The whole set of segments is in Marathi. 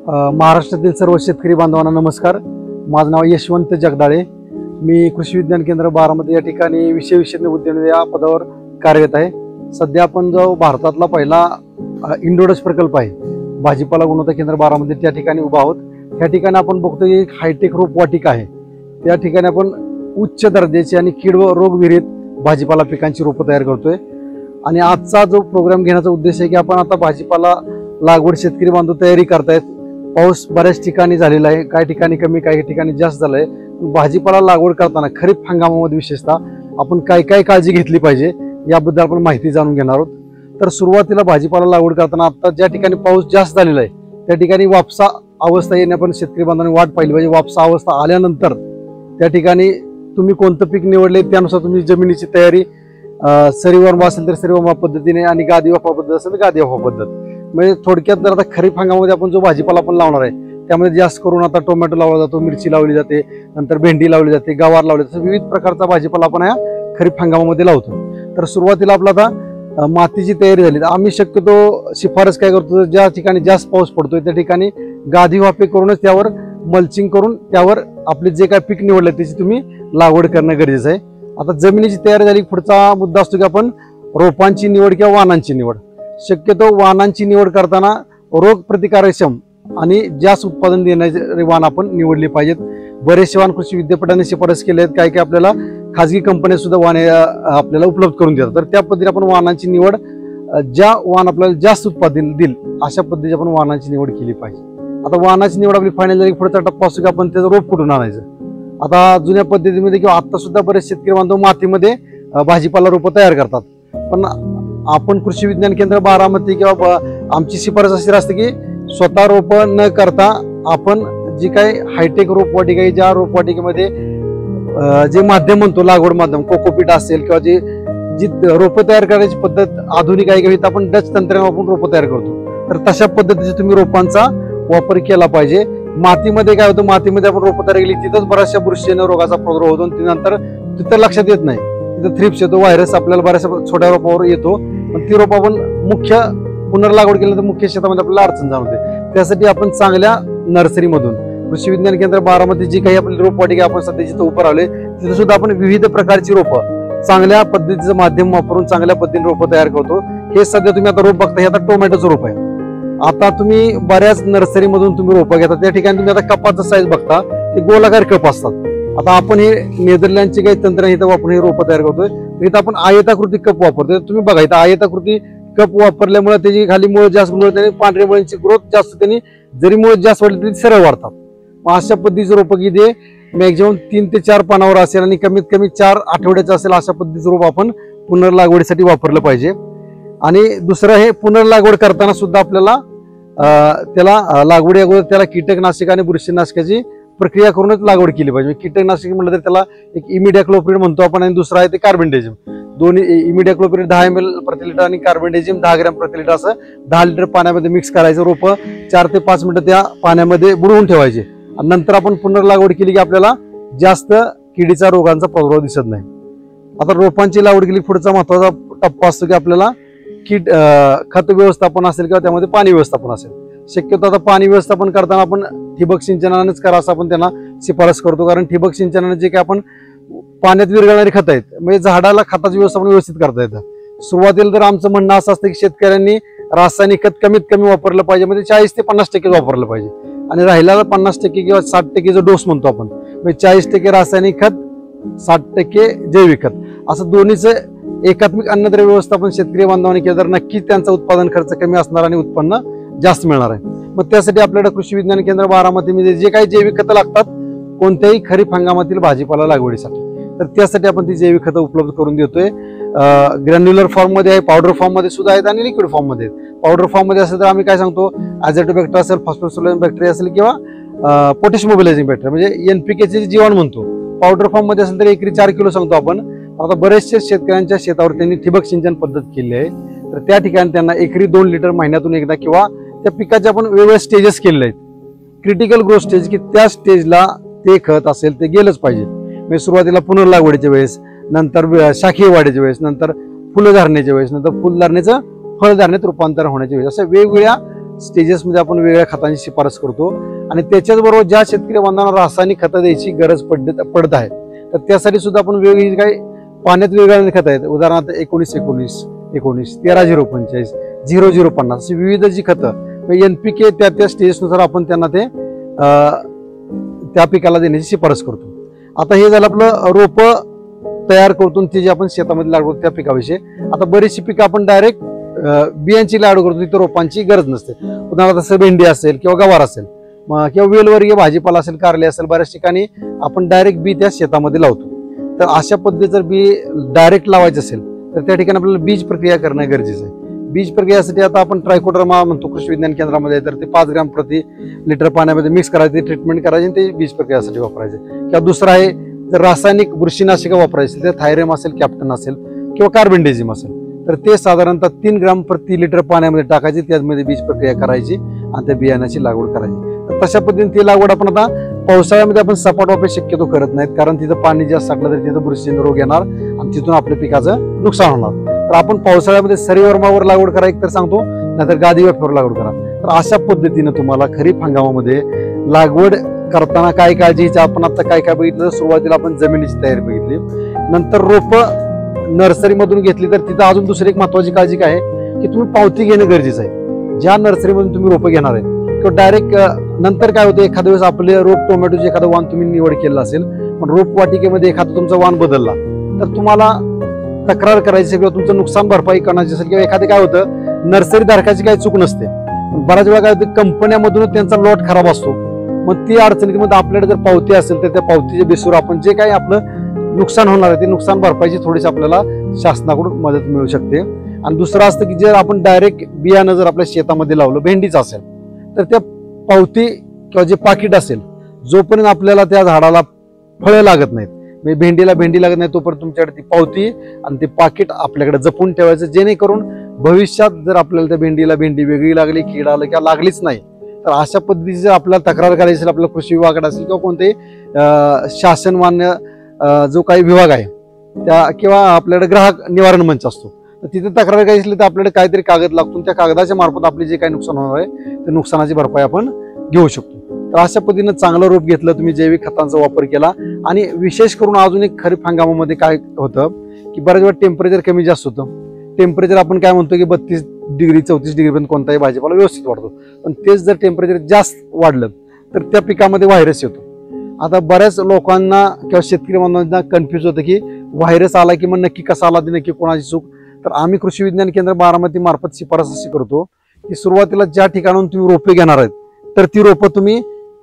महाराष्ट्रातील सर्व शेतकरी बांधवांना नमस्कार। माझं नाव यशवंत जगदाळे। मी कृषी विज्ञान केंद्र बारामती या ठिकाणी विषय विशेषज्ञ उद्यान या पदावर कार्यरत आहे। सध्या आपण जो भारतातला पहिला इंडोडस प्रकल्प आहे भाजीपाला गुणवत्ता केंद्र बारामती त्या ठिकाणी उभा आहोत। त्या ठिकाणी आपण बघतो की हायटेक रोपवाटिका आहे। त्या ठिकाणी आपण उच्च दर्जाची आणि कीड व रोग विरहित भाजीपाला पिकांची रोपं तयार करतोय। आणि आजचा जो प्रोग्राम घेण्याचा उद्देश आहे की आपण आता भाजीपाला लागवड शेतकरी बांधव तयारी करतायत। पाऊस बऱ्याच ठिकाणी झालेला आहे, काही ठिकाणी कमी, काही ठिकाणी जास्त झालाय। भाजीपाला लागवड करताना खरीप हंगामामध्ये विशेषतः आपण काय काय काळजी घेतली पाहिजे याबद्दल आपण माहिती जाणून घेणार आहोत। तर सुरुवातीला भाजीपाला लागवड करताना आता ज्या ठिकाणी पाऊस जास्त झालेला आहे त्या ठिकाणी वापसा अवस्था येणे आपण शेतकरी बांधवांनी वाट पाहिली पाहिजे। वापसा अवस्था आल्यानंतर त्या ठिकाणी तुम्ही कोणतं पीक निवडले त्यानुसार तुम्ही जमिनीची तयारी सरीवार असेल तर सरीवार पद्धतीने आणि गादी वाफा पद्धत असेल तर गादी वाफा पद्धत। म्हणजे थोडक्यात जर आता खरीप हंगामामध्ये आपण जो भाजीपाला आपण लावणार आहे त्यामध्ये जास्त करून आता टोमॅटो लावला जातो, मिरची लावली जाते, नंतर भेंडी लावली जाते, गवार लावली जाते। विविध प्रकारचा भाजीपाला आपण या खरीप हंगामामध्ये लावतो। तर सुरुवातीला आपला आता मातीची तयारी झाली तर आम्ही शक्यतो शिफारस काय करतो, ज्या ठिकाणी जास्त पाऊस पडतोय त्या ठिकाणी गादी वाफे करूनच त्यावर मल्चिंग करून त्यावर आपले जे काय पीक निवडले त्याची तुम्ही लागवड करणं गरजेचं आहे। आता जमिनीची तयारी झाली, पुढचा मुद्दा असतो की आपण रोपांची निवड किंवा वाणांची निवड। शक्यतो वाणांची निवड करताना रोग प्रतिकारक्षम आणि जास्त उत्पादन देणारे वाण आपण निवडले पाहिजेत। बरेचसे वाण कृषी विद्यापीठाने शिफारस केले आहेत, काही काही आपल्याला खाजगी कंपन्या सुद्धा वाणे आपल्याला उपलब्ध करून देतात। तर त्या पद्धतीने आपण वाणांची निवड, ज्या वाण आपल्याला जास्त उत्पादन देईल अशा पद्धतीने आपण वाणांची निवड केली पाहिजे। आता वाणाची निवड आपली फायनल झाली, पुढचा टप्पा असतो की आपण त्याचं रोप कुठून आणायचं। आता जुन्या पद्धतीमध्ये किंवा आता सुद्धा बरेच शेतकरी बांधव मातीमध्ये भाजीपाला रोपं तयार करतात, पण आपण कृषी विज्ञान केंद्र बारामती किंवा आमची शिफारस अशी असते की स्वतः रोपं न करता आपण जी काही हायटेक रोपवाटिका आहे, ज्या रोपवाटिकेमध्ये जे माध्यम म्हणतो लागवड माध्यम कोकोपीट असेल किंवा जी रोपं तयार करायची पद्धत आधुनिक आहे किंवा आपण डच तंत्राने आपण रोपं तयार करतो, तर तशा पद्धतीचे तुम्ही रोपांचा वापर केला पाहिजे। मातीमध्ये काय होतं, मातीमध्ये आपण रोपं तयार केली तिथंच बऱ्याचशा बुरशीजन्य रोगाचा प्रादुर्भाव होतो आणि नंतर तिथं लक्षात येत नाही, तिथं थ्रिप्स येतो, व्हायरस आपल्याला बऱ्याचशा छोट्या रोपावर येतो, पण ती रोप आपण मुख्य पुनर्लागवड केलं तर मुख्य शेतामध्ये आपल्याला अडचण जाणवते। त्यासाठी आपण चांगल्या नर्सरीमधून कृषी विज्ञान केंद्र बारामती जी काही आपली रोपवाटिका आपण सध्या जिथं उभं राहिलोय तिथे सुद्धा आपण विविध प्रकारची रोपं चांगल्या पद्धतीचं माध्यम वापरून चांगल्या पद्धतीने रोपं तयार करतो। हे सध्या तुम्ही आता रोप बघता, हे आता टोमॅटोचं रोप आहे। आता तुम्ही बऱ्याच नर्सरीमधून तुम्ही रोपं घेता, त्या ठिकाणी तुम्ही आता कपाचं साईज बघता, ते गोलाकार कप असतात। आता आपण हे नेदरलँडचे काही तंत्र इथं वापरून हे रोपं तयार करतोय, इथं आपण आयताकृती कप वापरतोय। तुम्ही बघा इथं आयताकृती कप वापरल्यामुळे त्याची खाली मुळे जास्त मुळे पांढऱ्या मुळ्यांची ग्रोथ जास्त, त्यांनी जरी मुळे जास्त वाढली तरी सरळ वाढतात। मग अशा पद्धतीचं रोपं की ते मॅक्झिमम 3 ते 4 पानावर असेल आणि कमीत कमी 4 आठवड्याचं असेल अशा पद्धतीचं रोप आपण पुनर्लागवडीसाठी वापरलं पाहिजे। आणि दुसरं हे पुनर्लागवड करताना सुद्धा आपल्याला त्याला लागवडी अगोदर त्याला कीटकनाशक आणि बुरशीनाशकाची प्रक्रिया करूनच लागवड केली पाहिजे। कीटकनाशक म्हटलं तर त्याला एक इमिडाक्लोप्रिड म्हणतो आपण आणि दुसरा आहे ते कार्बेंडेजिम। दोन्ही इमिडाक्लोप्रिड 10 ml प्रति लिटर आणि कार्बेंडेजिम 10 ग्रॅम प्रति लिटर असं 10 लिटर पाण्यामध्ये मिक्स करायचं। रोपं 4 ते 5 मिनिटं त्या पाण्यामध्ये बुडवून ठेवायचे आणि नंतर आपण पुनर्लागवड केली की आपल्याला जास्त किडीचा रोगांचा प्रादुर्भाव दिसत नाही। आता रोपांची लागवड केली, पुढचा महत्वाचा टप्पा असतो की आपल्याला खत व्यवस्थापन असेल किंवा त्यामध्ये पाणी व्यवस्थापन असेल। शक्यतो आता पाणी व्यवस्थापन करताना आपण ठिबक सिंचनानेच करा असं आपण त्यांना शिफारस करतो, कारण ठिबक सिंचनाने जे काही आपण पाण्यात विरघळणारी खतं आहेत म्हणजे झाडाला खताचं व्यवस्थापन व्यवस्थित करता येतं। सुरुवातीला तर आमचं म्हणणं असं असतं की शेतकऱ्यांनी रासायनिक खत कमीत कमी वापरलं पाहिजे, म्हणजे 40 ते 50% वापरलं पाहिजे आणि राहिलेला 50% किंवा 60% जो डोस म्हणतो आपण, म्हणजे 40% रासायनिक खत 60% जैविक खत, असं दोन्हीचं एकात्मिक अन्नद्रव्य व्यवस्थापन शेतकरी बांधवांनी केलं तर नक्कीच त्यांचा उत्पादन खर्च कमी असणार आणि उत्पन्न जास्त मिळणार आहे। मग त्यासाठी आपल्याला कृषी विज्ञान केंद्र बारामतीमध्ये जे काही जैविक खतं लागतात कोणत्याही खरीप हंगामातील भाजीपाला लागवडीसाठी, तर त्यासाठी आपण ती जैविक खतं उपलब्ध करून देतोय। ग्रॅन्युलर फॉर्म मध्ये आहे, पावडर फॉर्म मध्ये सुद्धा आहेत आणि लिक्विड फॉर्म मध्ये आहेत। पावडर फॉर्म मध्ये असेल तर आम्ही काय सांगतो, ॲझोटोबॅक्टर असेल, फॉस्फोरस बॅक्टेरिया असेल किंवा पोटॅश मोबिलायझिंग बॅक्टेरिया म्हणजे NPK जीवाणू म्हणतो। पावडर फॉर्म मध्ये असेल तर एकरी 4 किलो सांगतो आपण। आता बरेचसे शेतकऱ्यांच्या शेतावर त्यांनी ठिबक सिंचन पद्धत केली आहे, तर त्या ठिकाणी त्यांना एकरी 2 लिटर महिन्यातून एकदा किंवा त्या पिकाचे आपण वेगवेगळे स्टेजेस केलेले आहेत। क्रिटिकल ग्रोथ स्टेज की त्या स्टेजला ते खत असेल ते गेलंच पाहिजे। म्हणजे सुरुवातीला पुनर्लागवडीच्या वेळेस, नंतर शाखीय वाढीच्या वेळेस, नंतर फुलं धरण्याच्या वेळेस, नंतर फुल धरण्याचं फळ धारणेत रूपांतर होण्याच्या वेळेस, अशा वेगवेगळ्या स्टेजेसमध्ये आपण वेगळ्या खतांची शिफारस करतो आणि त्याच्याचबरोबर ज्या शेतकरी बांधवांना रासायनिक खतं द्यायची गरज पडत आहे तर त्यासाठी सुद्धा आपण वेगवेगळी काही पाण्यात वेगवेगळी खतं आहेत. उदाहरणार्थ 19-19-19, 13-0-45, 0-0-50 अशी विविध जी खतं NPK त्या स्टेजनुसार आपण त्यांना ते त्या पिकाला देण्याची शिफारस करतो. आता हे झालं आपलं रोप तयार करतो ते जे आपण शेतामध्ये लागवड त्या पिकाविषयी. आता बरीचशी पिकं आपण डायरेक्ट बियांची लागवड करतो, तिथे रोपांची गरज नसते. उदाहरणार्थ जसं भेंडी असेल किंवा गवार असेल किंवा वेलवर्गीय भाजीपाला असेल, कारले असेल, बऱ्याच ठिकाणी आपण डायरेक्ट बी त्या शेतामध्ये लावतो. तर अशा पद्धतीने जर बी डायरेक्ट लावायचं असेल तर त्या ठिकाणी आपल्याला बीज प्रक्रिया करणं गरजेचं आहे. बीज प्रक्रियासाठी आता आपण ट्रायकोडर्मा म्हणतो कृषी विज्ञान केंद्रामध्ये, तर ते 5 ग्रॅम प्रति लिटर पाण्यामध्ये मिक्स करायचे, ट्रीटमेंट करायची, ते बीज प्रक्रियासाठी वापरायचे. किंवा दुसरं आहे जर रासायनिक बुरशीनाशकं वापरायची तर थायरम असेल, कॅप्टन असेल किंवा कार्बेंडेझिम असेल तर ते साधारणतः 3 ग्रॅम प्रति लिटर पाण्यामध्ये टाकायचे, त्यामध्ये बीज प्रक्रिया करायची आणि त्या बियाण्याची लागवड करायची. तर तशा पद्धतीने ती लागवड आपण आता पावसाळ्यामध्ये आपण सपाट वापर शक्यतो करत नाहीत, कारण तिथं पाणी जास्त साठलं तर तिथं बुरशीजन्य रोग येणार आणि तिथून आपल्या पिकाचं नुकसान होणार. तर आपण पावसाळ्यामध्ये सरीवर्मावर लागवड करा एक तर सांगतो, नाहीतर गादी वाफेवर लागवड करा. तर अशा पद्धतीनं तुम्हाला खरीप हंगामामध्ये लागवड करताना काय काळजी घ्यायची, आपण आता काय काय बघितलं. सुरुवातीला आपण जमिनीची तयारी बघितली, नंतर रोप नर्सरीमधून घेतली तर तिथं अजून दुसरी एक महत्वाची काळजी काय आहे की तुम्ही पावती घेणं गरजेचं आहे. ज्या नर्सरीमधून तुम्ही रोपं घेणार आहे किंवा डायरेक्ट नंतर काय होतं, एखाद्या वेळेस आपले रोप टोमॅटोचे एखादं वाण तुम्ही निवड केलं असेल पण रोप वाटिकेमध्ये एखादा तुमचा वाण बदलला तर तुम्हाला तक्रार करायची किंवा तुमचं नुकसान भरपाई करण्याची असेल किंवा एखादं काय होतं नर्सरी धारकाची काही चूक नसते, बऱ्याच वेळा काय होतं कंपन्यामधूनच त्यांचा लॉट खराब असतो. मग ती अडचणीमध्ये आपल्याकडे जर पावती असेल तर त्या पावतीच्या बेसवर आपण जे काही आपलं नुकसान होणार आहे ते नुकसान भरपाईची थोडीशी आपल्याला शासनाकडून मदत मिळू शकते. आणि दुसरं असतं की जर आपण डायरेक्ट बियाणं जर आपल्या शेतामध्ये लावलं भेंडीचं असेल तर त्या पावती किंवा जे पाकिट असेल जोपर्यंत आपल्याला त्या झाडाला फळं लागत नाहीत, म्हणजे भेंडीला भेंडी लागत नाही तोपर्यंत तुमच्याकडे ती पावती आणि ते पाकिट आपल्याकडे जपून ठेवायचं, जेणेकरून भविष्यात जर आपल्याला त्या भेंडीला भेंडी वेगळी लागली, कीड आलं किंवा लागलीच नाही तर अशा पद्धतीची जर आपल्याला तक्रार करायची असेल आपल्या कृषी विभागाकडे असेल किंवा कोणतेही शासनमान्य जो काही विभाग आहे त्या किंवा आपल्याकडे ग्राहक निवारण मंच असतो तर तिथे तक्रार करायची असली तर आपल्याकडे काहीतरी कागद लागतो, त्या कागदाच्या मार्फत आपले जे काही नुकसान होणार आहे ते नुकसानाची भरपाई आपण घेऊ शकतो. तर अशा पद्धतीनं चांगलं रूप घेतलं, तुम्ही जैविक खतांचा वापर केला. आणि विशेष करून अजून एक खरीप हंगामामध्ये काय होतं की बऱ्याच वेळा टेम्परेचर कमी जास्त होतं. टेम्परेचर आपण काय म्हणतो की 32 डिग्री 34 डिग्री पर्यंत कोणताही भाजीपाला व्यवस्थित वाढतो, पण तेच जर टेम्परेचर जास्त वाढलं तर त्या पिकामध्ये व्हायरस येतो. आता बऱ्याच लोकांना किंवा शेतकरी बांधवांना कन्फ्युज होतं की व्हायरस आला की मग नक्की कसा आला, ती नक्की कोणाची चूक. तर आम्ही कृषी विज्ञान केंद्र बारामती मार्फत शिफारस अशी करतो की सुरुवातीला ज्या ठिकाणाहून तुम्ही रोपे घेणार आहेत तर ती रोपं तुम्ही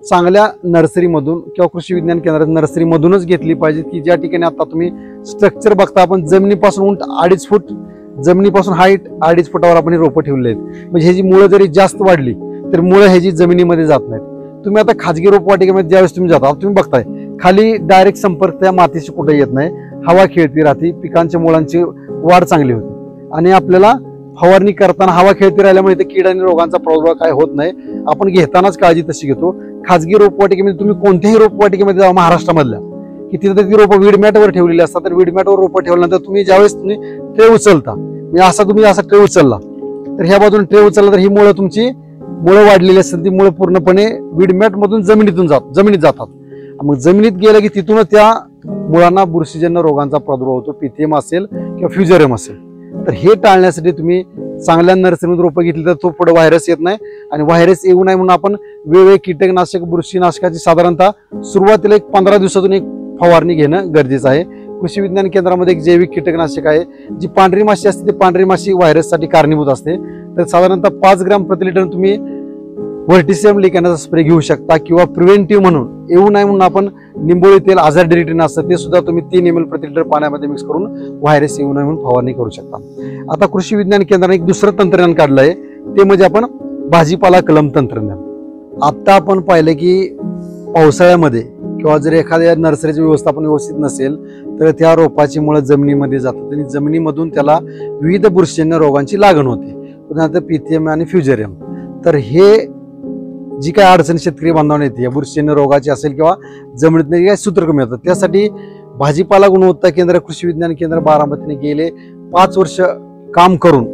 चांगल्या नर्सरीमधून किंवा कृषी विज्ञान केंद्रात नर्सरीमधूनच घेतली पाहिजेत की ज्या ठिकाणी आता तुम्ही स्ट्रक्चर बघता आपण जमिनीपासून उंच 2.5 फूट, जमिनीपासून हाईट 2.5 फुटावर आपण रोपं ठेवले आहेत. म्हणजे ह्याची मुळं जरी जास्त वाढली तर मुळं ह्याची जमिनीमध्ये जात नाहीत. तुम्ही आता खाजगी रोपवाटिकेमध्ये ज्यावेळेस तुम्ही जाता तुम्ही बघताय खाली डायरेक्ट संपर्क त्या मातीशी कुठे येत नाही, हवा खेळती राहते, पिकांच्या मुळांची वाढ चांगली होते आणि आपल्याला फवारणी करताना हवा खेळती राहिल्यामुळे ते कीड आणि रोगांचा प्रादुर्भाव काय होत नाही. आपण घेतानाच काळजी तशी घेतो. खाजगी रोपवाटिकेमध्ये तुम्ही कोणत्याही रोपवाटिकेमध्ये जावा महाराष्ट्रामधल्या की तिथे ती रोपं वीडमॅटवर ठेवलेली असतात, तर वीडमॅटवर रोपं ठेवल्यानंतर तुम्ही ज्यावेळेस तुम्ही ट्रे उचलता म्हणजे तुम्ही असा ट्रे उचलला तर ह्या बाजूने ट्रे उचलला तर ही मुळं तुमची मुळं वाढलेली असतात, ती मुळं पूर्णपणे वीडमॅट मधून जमिनीत जातात. मग जमिनीत गेलं की तिथून त्या मुळांना बुरशीजन्य रोगांचा प्रादुर्भाव होतो, पिथियम असेल किंवा फ्युजेरियम असेल. तर हे टाळण्यासाठी तुम्ही चांगल्या नर्सरीमध्ये रोपं घेतली तर तो पुढे व्हायरस येत नाही आणि व्हायरस येऊ नये म्हणून आपण वेगवेगळे कीटकनाशक बुरशीनाशकाची साधारणतः सुरुवातीला एक 15 दिवसातून एक फवारणी घेणं गरजेचं आहे. कृषी विज्ञान केंद्रामध्ये एक जैविक कीटकनाशक आहे, जी पांढरी माशी असते ती पांढरी माशी व्हायरससाठी कारणीभूत असते. तर साधारणतः 5 ग्रॅम प्रति लिटर तुम्ही व्हर्टिसियम लिकॅनाचा स्प्रे घेऊ शकता किंवा प्रिव्हेंटिव्ह म्हणून येऊ नये म्हणून आपण निंबोळी तेल आझारडेरिटिन असतं ते सुद्धा तुम्ही 3 ml प्रति लिटर पाण्यामध्ये मिक्स करून व्हायरस येऊ नये म्हणून फवारणी करू शकता. आता कृषी विज्ञान केंद्राने एक दुसरं तंत्रज्ञान काढलं आहे ते म्हणजे आपण भाजीपाला कलम तंत्रज्ञान. आता आपण पाहिलं की पावसाळ्यामध्ये किंवा जर एखाद्या नर्सरीचं व्यवस्थापन व्यवस्थित नसेल तर त्या रोपाची मुळं जमिनीमध्ये जातात आणि जमिनीमधून त्याला विविध बुरशीजन्य रोगांची लागण होते, उदाहरणार्थ पिथियम आणि फ्युजेरियम. तर हे जी काय अडचण शेतकरी बांधवांना येते या बुरशीजन्य रोगाची असेल किंवा जमिनीत काही सूत्र कमी होतात, त्यासाठी भाजीपाला गुणवत्ता केंद्र कृषी विज्ञान केंद्र बारामतीने गेले 5 वर्ष काम करून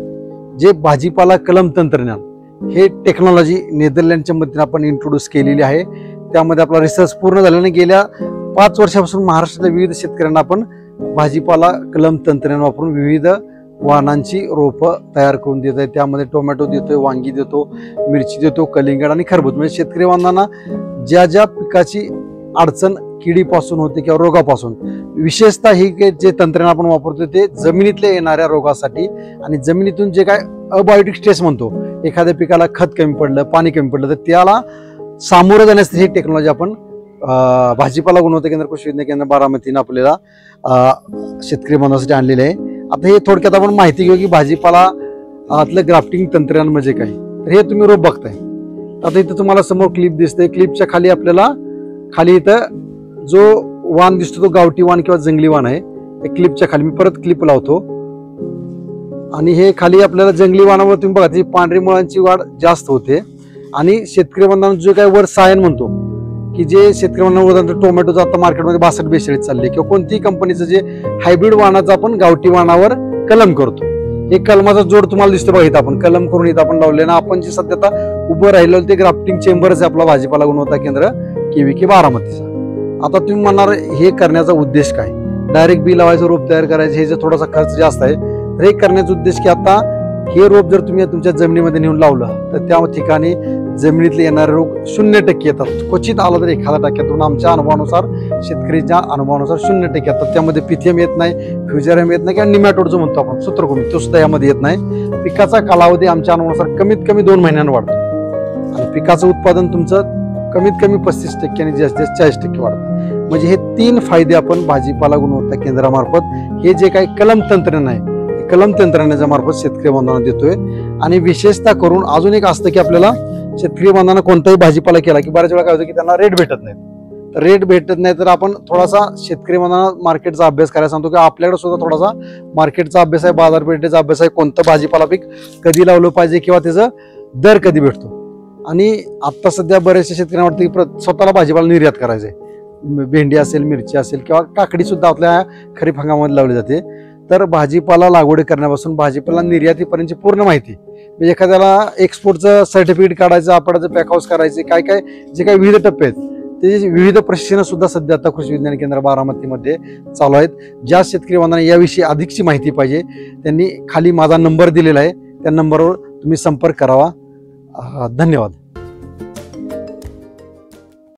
जे भाजीपाला कलम तंत्रज्ञान हे टेक्नॉलॉजी नेदरलँडच्या मदतीने आपण इंट्रोड्यूस केलेली आहे. त्यामध्ये आपला रिसर्च पूर्ण झाल्याने गेल्या 5 वर्षापासून महाराष्ट्रातल्या विविध शेतकऱ्यांना आपण भाजीपाला कलम तंत्रज्ञान वापरून विविध वाहनांची रोपं तयार करून देत आहे. त्यामध्ये टोमॅटो देतोय, वांगी देतो, मिरची देतो, कलिंगड आणि खरबूज. म्हणजे शेतकरी बांधवांना ज्या ज्या पिकाची अडचण किडीपासून होते किंवा रोगापासून, विशेषतः ही जे तंत्रज्ञान आपण वापरतो ते जमिनीतल्या येणाऱ्या रोगासाठी आणि जमिनीतून जे काय अबायोटिक स्ट्रेस म्हणतो, एखाद्या पिकाला खत कमी पडलं, पाणी कमी पडलं तर त्याला सामोरं जाण्यासाठी ही टेक्नॉलॉजी आपण भाजीपाला गुणवत्ता केंद्र, कृषी विज्ञान केंद्र बारामतीनं आपल्याला शेतकरी बांधवांसाठी आणलेले आहे. आता हे थोडक्यात आपण माहिती घेऊ की भाजीपाला आतलं ग्राफ्टिंग तंत्रज्ञान म्हणजे काय. तर हे तुम्ही रोप बघताय. आता इथं तुम्हाला समोर क्लिप दिसते. क्लिपच्या खाली आपल्याला खाली इथं जो वाण दिसतो तो गावठी वाण किंवा जंगली वाण आहे. हे क्लिपच्या खाली मी परत क्लिप लावतो आणि हे खाली आपल्याला जंगली वाणावर तुम्ही बघा, त्याची पांढरी मुळांची वाढ जास्त होते. आणि शेतकरी बांधवांना जो काय वर सायन म्हणतो की जे शेतकरी बांधवांना टोमॅटोचं आता मार्केटमध्ये 62-42 चालले किंवा कोणतीही कंपनीचं जे हायब्रिड वाणाचं आपण गावठी वाणावर कलम करतो. हे कलमाचा जोड तुम्हाला दिसतो बघा. इथं आपण कलम करून इथं आपण लावले ना. आपण जे सध्या आता उभं राहिलो ते ग्राफ्टिंग चेंबरच आहे आपला भाजीपाला गुणवत्ता केंद्र KVK बारामतीचा. आता तुम्ही म्हणणार हे करण्याचा उद्देश काय, डायरेक्ट बी लावायचं, रोप तयार करायचं, हे जे थोडासा खर्च जास्त आहे. तर हे करण्याचा उद्देश की आता हे रोप जर तुम्ही तुमच्या जमिनीमध्ये नेऊन लावलं तर त्या ठिकाणी जमिनीतले येणारे रोग 0% येतात. क्वचित आला तर 1% येतो. आमच्या अनुभवानुसार, शेतकरीच्या अनुभवानुसार 0% येतात. त्यामध्ये पिथियम येत नाही, फ्युजेरियम येत नाही किंवा निमॅटोड जो म्हणतो आपण सूत्रकृमी, तो सुद्धा यामध्ये येत नाही. पिकाचा कालावधी आमच्या अनुभवानुसार कमीत कमी 2 महिन्यांनी वाढतो आणि पिकाचं उत्पादन तुमचं कमीत कमी 35% आणि जास्तीत जास्त 40% वाढतं. म्हणजे हे 3 फायदे आपण भाजीपाला गुणवत्ता केंद्रामार्फत हे जे काही कलम तंत्रज्ञान आहे, कलम तंत्रज्ञानाच्या मार्फत शेतकरी बांधवांना देतोय. आणि विशेषतः करून अजून एक असतं की आपल्याला शेतकरी बांधवांना कोणताही भाजीपाला केला की बऱ्याच वेळा काय होतं की त्यांना रेट भेटत नाही. तर रेट भेटत नाही तर आपण थोडासा शेतकरी बांधवांना मार्केटचा अभ्यास करायला सांगतो की आपल्याकडे सुद्धा थोडासा मार्केटचा अभ्यास आहे, बाजारपेठेचा अभ्यास आहे, कोणतं भाजीपाला पीक कधी लावलं पाहिजे किंवा त्याचा दर कधी भेटतो. आणि आता सध्या बरेचसे शेतकऱ्यांना वाटतं की स्वतःला भाजीपाला निर्यात करायचंय. भेंडी असेल, मिरची असेल किंवा काकडी सुद्धा आपल्या खरीप हंगामामध्ये लावली जाते. तर भाजीपाला लागवड करण्यापासून भाजीपाला निर्यातीपर्यंतची पूर्ण माहिती, म्हणजे एखाद्याला एक्सपोर्टचं सर्टिफिकेट काढायचं, आपल्याचं पॅक हाऊस करायचे, काय काय जे काही विविध टप्पे आहेत ते विविध प्रशिक्षण सुद्धा सध्या आता कृषी विज्ञान केंद्र बारामतीमध्ये चालू आहेत. ज्या शेतकरी बांधवांना याविषयी अधिकची माहिती पाहिजे त्यांनी खाली माझा नंबर दिलेला आहे, त्या नंबरवर तुम्ही संपर्क करावा. धन्यवाद.